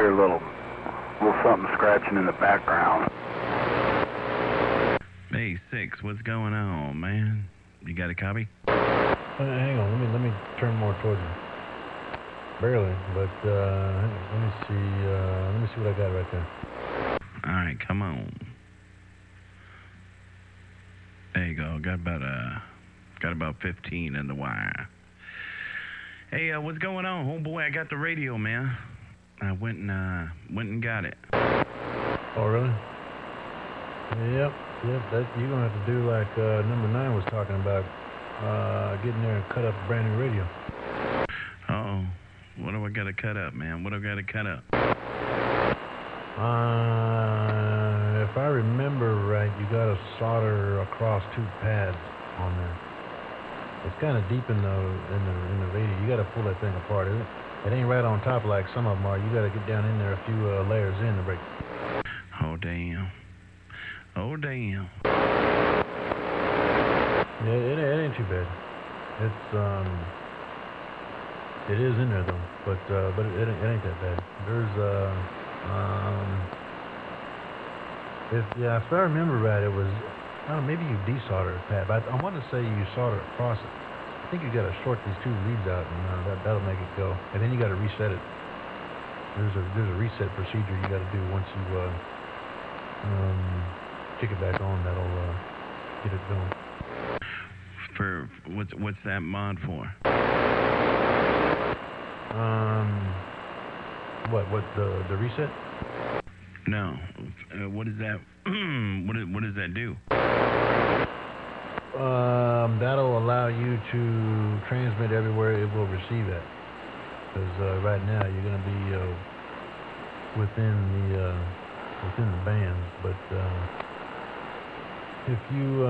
hear a little something scratching in the background. Hey, 6, what's going on, man? You got a copy? Hang on, let me turn more towards you. Barely, but let me see what I got right there. All right, come on. There you go. Got about 15 in the wire. Hey, what's going on, homeboy? I got the radio, man. I went and got it. Oh, really? Yep. That you're gonna have to do like number 9 was talking about, getting there and cut up a brand new radio. Uh-oh. What do I gotta cut up, man? What do I gotta cut up? If I remember right, you gotta solder across 2 pads on there. It's kind of deep in the radio. You gotta pull that thing apart, isn't it? It ain't right on top like some of them are. You gotta get down in there a few layers in to break. Oh damn. Oh damn. Yeah, it ain't too bad. It is in there though, but it ain't that bad. There's if I remember right, it was, I don't know, maybe you desolder a pad, but I want to say you solder across it. I think you got to short these 2 leads out, and that'll make it go. And then you got to reset it. There's a reset procedure you got to do once you kick it back on. That'll get it going. For what's that mod for? What the reset? No. What is that? what does that do? That'll allow you to transmit everywhere it will receive at. Because right now you're going to be within the bands, but if you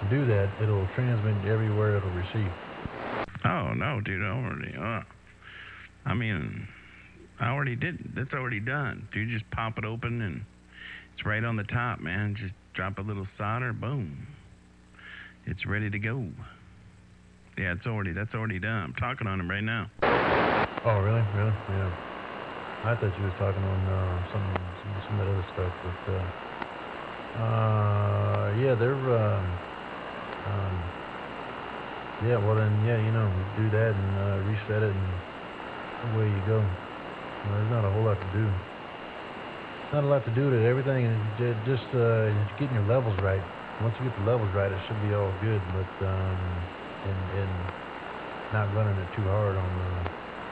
do that, it'll transmit everywhere it'll receive. Oh no, dude! I already did. That's already done. Dude, just pop it open and it's right on the top, man. Just drop a little solder, boom. It's ready to go. Yeah, that's already done. I'm talking on it right now. Oh, really? Really? Yeah. I thought you was talking on some of that other stuff, but yeah, they're yeah. Well then, yeah, do that and reset it, and away you go. There's not a whole lot to do. Not a lot to do to everything, and just getting your levels right. Once you get the levels right, it should be all good. But and not running it too hard on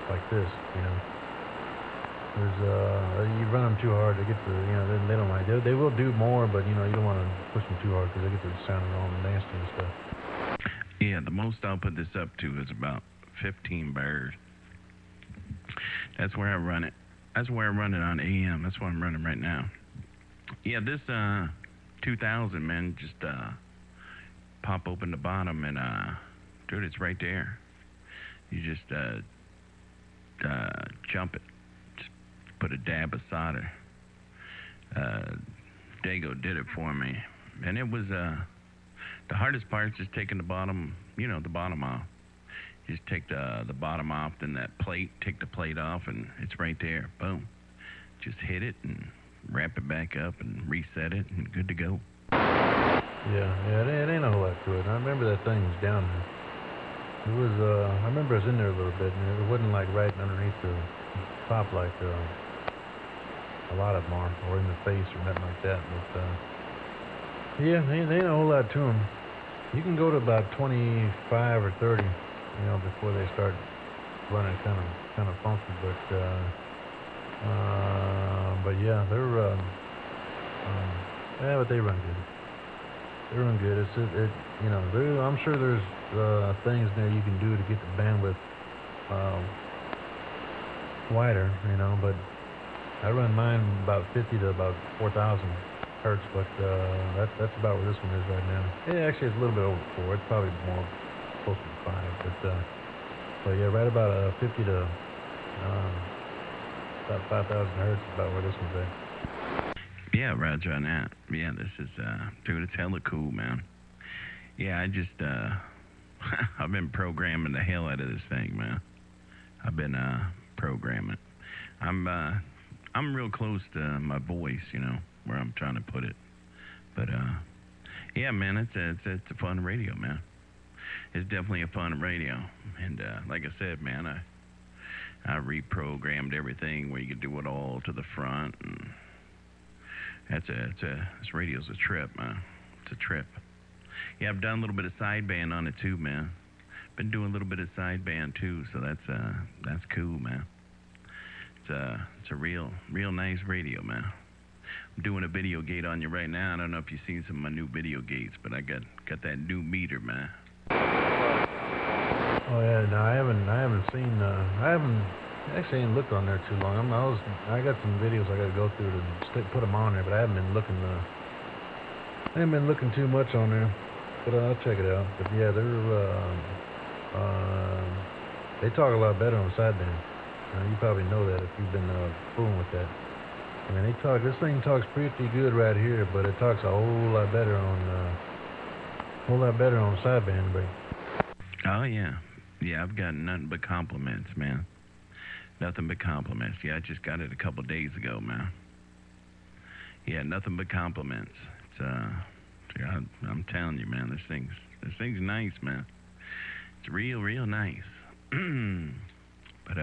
like this, There's you run them too hard, they get they don't like. They will do more, but you don't want to push them too hard because they get to sounding all nasty and stuff. Yeah, the most I'll put this up to is about 15 bars. That's where I run it. That's where I run it on AM. That's what I'm running right now. Yeah, this 2000, man, just pop open the bottom and dude, it's right there. You just jump it. Just put a dab of solder. Dago did it for me, and it was the hardest part is just taking the bottom, the bottom off. You just take the bottom off, then that plate, take the plate off, and it's right there. Boom. Just hit it and wrap it back up and reset it, and good to go. Yeah, it ain't a whole lot to it. I remember that thing was down there. It was, I remember it was in there a little bit, and it wasn't like right underneath the top like a lot of them are, or in the face or nothing like that. But yeah, there ain't a whole lot to them. You can go to about 25 or 30. Before they start running kind of funky, but yeah, they're but they run good. They run good. I'm sure there's things there you can do to get the bandwidth wider, but I run mine about 50 to about 4,000 hertz, but that's about where this one is right now. Yeah, actually, it's a little bit over 4. It's probably more closer to 5, but yeah, right about 50 to about 5,000 hertz is about where this one's at. Yeah, roger on that. Yeah, this is dude, it's hella cool, man. Yeah, I just I've been programming the hell out of this thing, man. I've been programming. I'm real close to my voice, you know, where I'm trying to put it. But yeah, man, it's a fun radio, man. It's definitely a fun radio, and like I said, man, I reprogrammed everything where you could do it all to the front, and this radio's a trip, man. It's a trip. Yeah, I've done a little bit of sideband on it too, man. Been doing a little bit of sideband too, so that's cool, man. It's a real nice radio, man. I'm doing a video gate on you right now. I don't know if you've seen some of my new video gates, but I got that new meter, man. Oh yeah, no, I haven't seen. I haven't actually ain't looked on there too long. I got some videos I got to go through to put them on there, but I haven't been looking. I haven't been looking too much on there, but I'll check it out. But yeah, they talk a lot better on sideband. You probably know that if you've been fooling with that. I mean, this thing talks pretty good right here, but it talks a whole lot better on sideband. But oh yeah, I've got nothing but compliments, man. Nothing but compliments. Yeah, I just got it a couple days ago, man. Yeah, nothing but compliments. It's I'm telling you, man, this thing's nice, man. It's real nice. But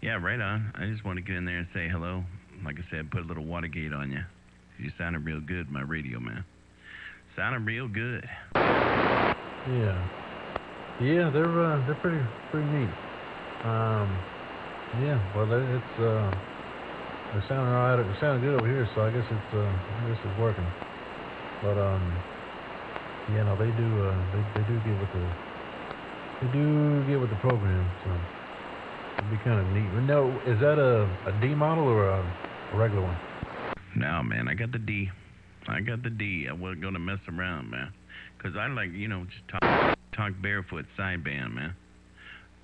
yeah, right on. I just want to get in there and say hello. Like I said, put a little Watergate on you. You sounded real good, my radio, man. Sounded real good. Yeah, they're pretty neat. Yeah, well, it's sounding all right. It sounded good over here, so I guess it's working. But yeah, no, they do get with the program, so it'd be kind of neat. But no, is that a D model or a regular one? No, man, I got the D. I wasn't gonna mess around, man, 'cause I like, you know, just talk barefoot sideband, man.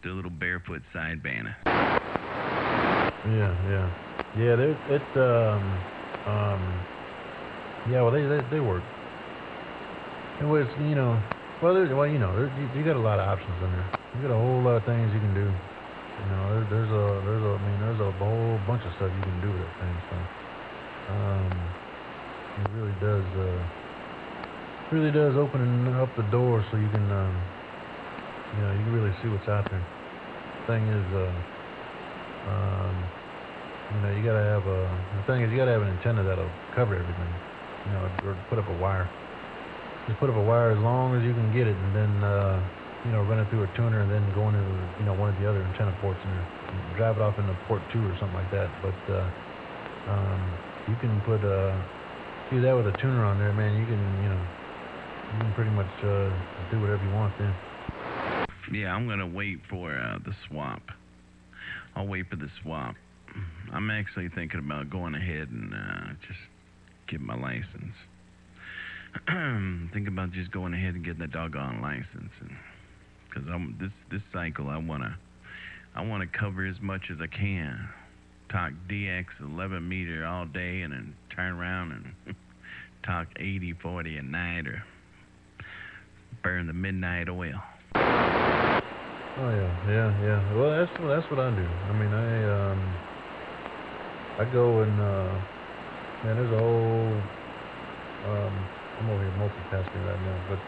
Do a little barefoot sideband. Yeah. Yeah, well, they work. It was, you know, you got a lot of options in there. You got a whole lot of things you can do. You know, there's a whole bunch of stuff you can do with that thing. So, it really does open up the door so you can, you know, you can really see what's out there. Thing is, you know, you gotta have an antenna that'll cover everything. You know, or put up a wire. Just put up a wire as long as you can get it, and then you know, run it through a tuner, and then go into, you know, one of the other antenna ports and drive it off into port 2 or something like that. But you can do that with a tuner on there, man. You can pretty much do whatever you want then. Yeah, I'm gonna wait for the swap. I'll wait for the swap. I'm actually thinking about going ahead and just getting my license. Think about just going ahead and getting the doggone license, because this cycle I wanna cover as much as I can. Talk DX 11 meter all day, and then turn around and talk 80/40 at night, or burn the midnight oil. Oh yeah. Well, that's what I do. I mean, I go and man, there's a whole. I'm over here multitasking right now, but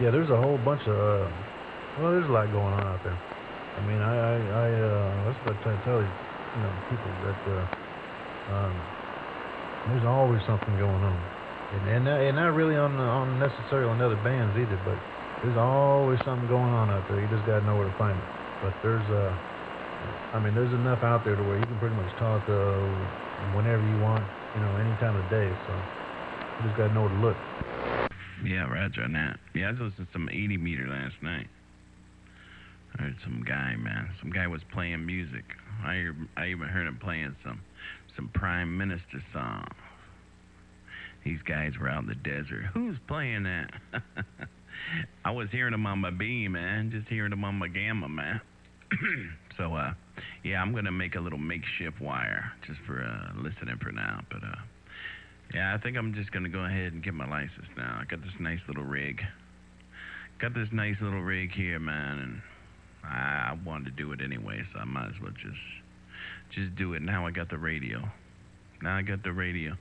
yeah, there's a whole bunch of. Well, there's a lot going on out there. I mean, that's what I try to tell you, you know, people that there's always something going on, and not really on necessarily on other bands either, but there's always something going on out there. You just gotta know where to find it. But there's there's enough out there to where you can pretty much talk whenever you want, you know, any time of day. So you just gotta know where to look. Yeah, roger on that. Yeah, I was listening to some 80 meter last night. I heard some guy was playing music. I even heard him playing some Prime Minister songs. These guys were out in the desert. Who's playing that? I was hearing them on my B, man. Just hearing them on my Gamma, man. So, yeah, I'm going to make a little makeshift wire just for listening for now. But, yeah, I think I'm just going to go ahead and get my license now. I got this nice little rig. Here, man, and I wanted to do it anyway, so I might as well just Just do it. Now I got the radio. Now I got the radio.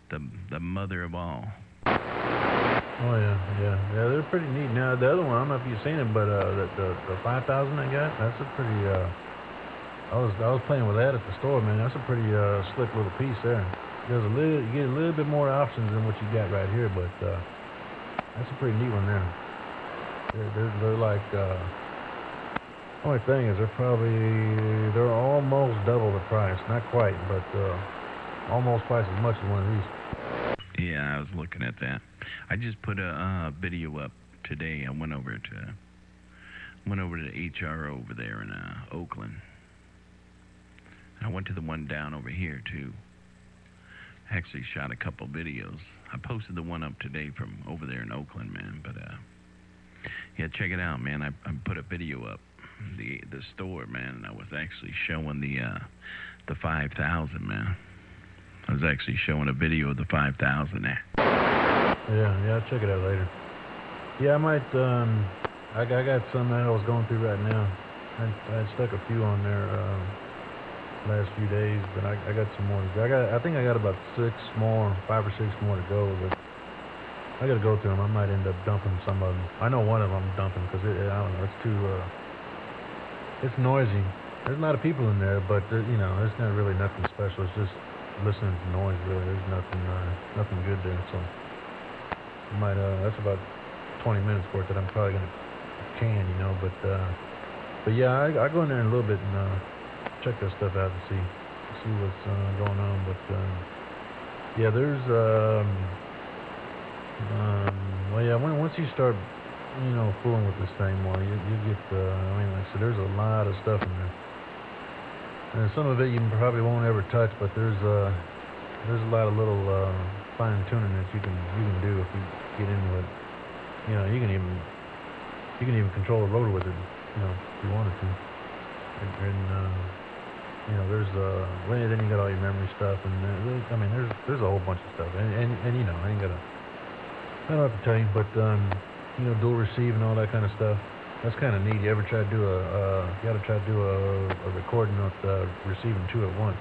The mother of all. Oh yeah. They're pretty neat. Now the other one, I don't know if you've seen it, but the 5000 I got, that's a pretty. I was playing with that at the store, man. That's a pretty slick little piece there. You get a little bit more options than what you got right here, but that's a pretty neat one there. They're like. Only thing is they're almost double the price. Not quite, but almost twice as much as one of these. Yeah, I was looking at that. I just put a video up today. I went over to the HRO over there in Oakland. I went to the one down over here too. Actually shot a couple videos. I posted the one up today from over there in Oakland, man. But yeah, check it out, man. I put a video up. The store, man, and I was actually showing the 5000, man. I was actually showing a video of the 5000 there. Yeah, I'll check it out later. Yeah, I might. I got some that I was going through right now. I stuck a few on there last few days, but I got some more to go. I think I got about 5 or 6 more to go, but I gotta go through them. I might end up dumping some of them. I know one of them I'm dumping because I don't know, it's too. It's noisy. There's a lot of people in there, but you know, there's not really nothing special. It's just listening to noise. Really, there's nothing good there. So I might. That's about 20 minutes worth that I'm probably gonna can, you know. But yeah, I go in there in a little bit and check that stuff out and see what's going on. But yeah, there's well, yeah. Once you start, you know, fooling with this thing more, you get. I mean, like I said, there's a lot of stuff in there, and some of it you probably won't ever touch. But there's a lot of little fine tuning that you can do if you get into it. You know, you can even control the rotor with it. You know, if you wanted to. And you know, there's well, then you got all your memory stuff, and I mean, there's a whole bunch of stuff, and you know, I don't have to tell you, but you know, dual receive and all that kind of stuff. That's kind of neat. You ever try to do a recording with receiving two at once?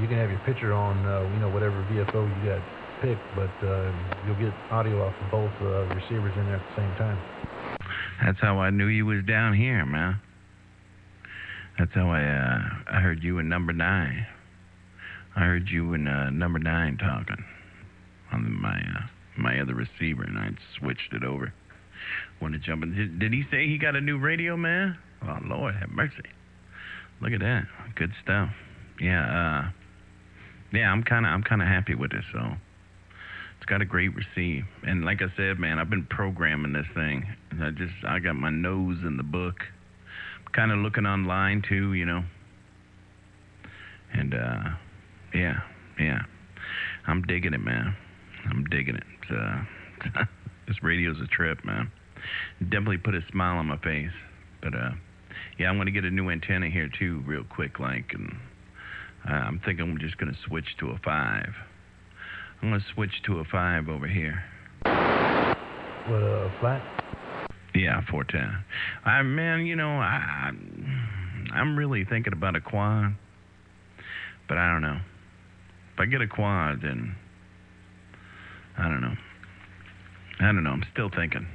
You can have your picture on, you know, whatever VFO you got picked, but you'll get audio off of both receivers in there at the same time. That's how I knew you was down here, man. That's how I heard you in number 9. I heard you in number 9 talking on my other receiver, and I switched it over. Want to jump in? Did he say he got a new radio, man? Oh Lord, have mercy! Look at that, good stuff. Yeah, I'm kind of happy with it. So it's got a great receive, and like I said, man, I've been programming this thing. I got my nose in the book. Kind of looking online too, you know. And yeah, I'm digging it, man. I'm digging it. This radio's a trip, man. Definitely put a smile on my face. But yeah, I'm gonna get a new antenna here too, real quick, like, and I'm thinking I'm just gonna switch to a 5. I'm gonna switch to a 5 over here. What, a flat? Yeah, 410. Man, you know, I'm really thinking about a quad, but I don't know. If I get a quad, then I don't know. I'm still thinking.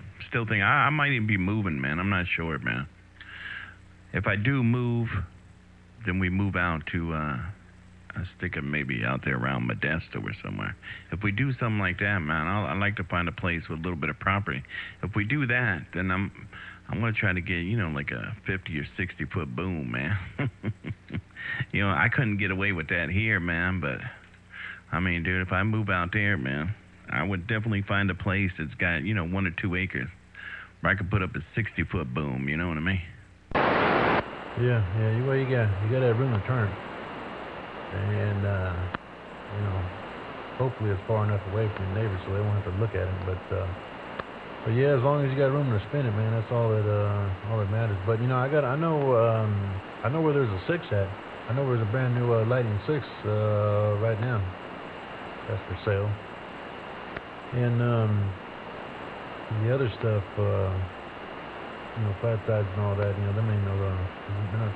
I might even be moving, man. I'm not sure, man. If I do move, then we move out to stick it maybe out there around Modesto or somewhere. If we do something like that, man, I'd like to find a place with a little bit of property. If we do that, then I'm going to try to get, you know, like a 50 or 60 foot boom, man. You know, I couldn't get away with that here, man, but I mean, dude, if I move out there, man, I would definitely find a place that's got, you know, 1 or 2 acres where I could put up a 60 foot boom, you know what I mean? Yeah, well, you got to have room to turn. And, you know, hopefully it's far enough away from your neighbors so they won't have to look at it. But yeah, as long as you got room to spin it, man, that's all that matters. But you know, I know where there's a 6 at. I know there's a brand new Lightning 6 right now. That's for sale. And the other stuff, you know, flat sides and all that, you know, them ain't they're not too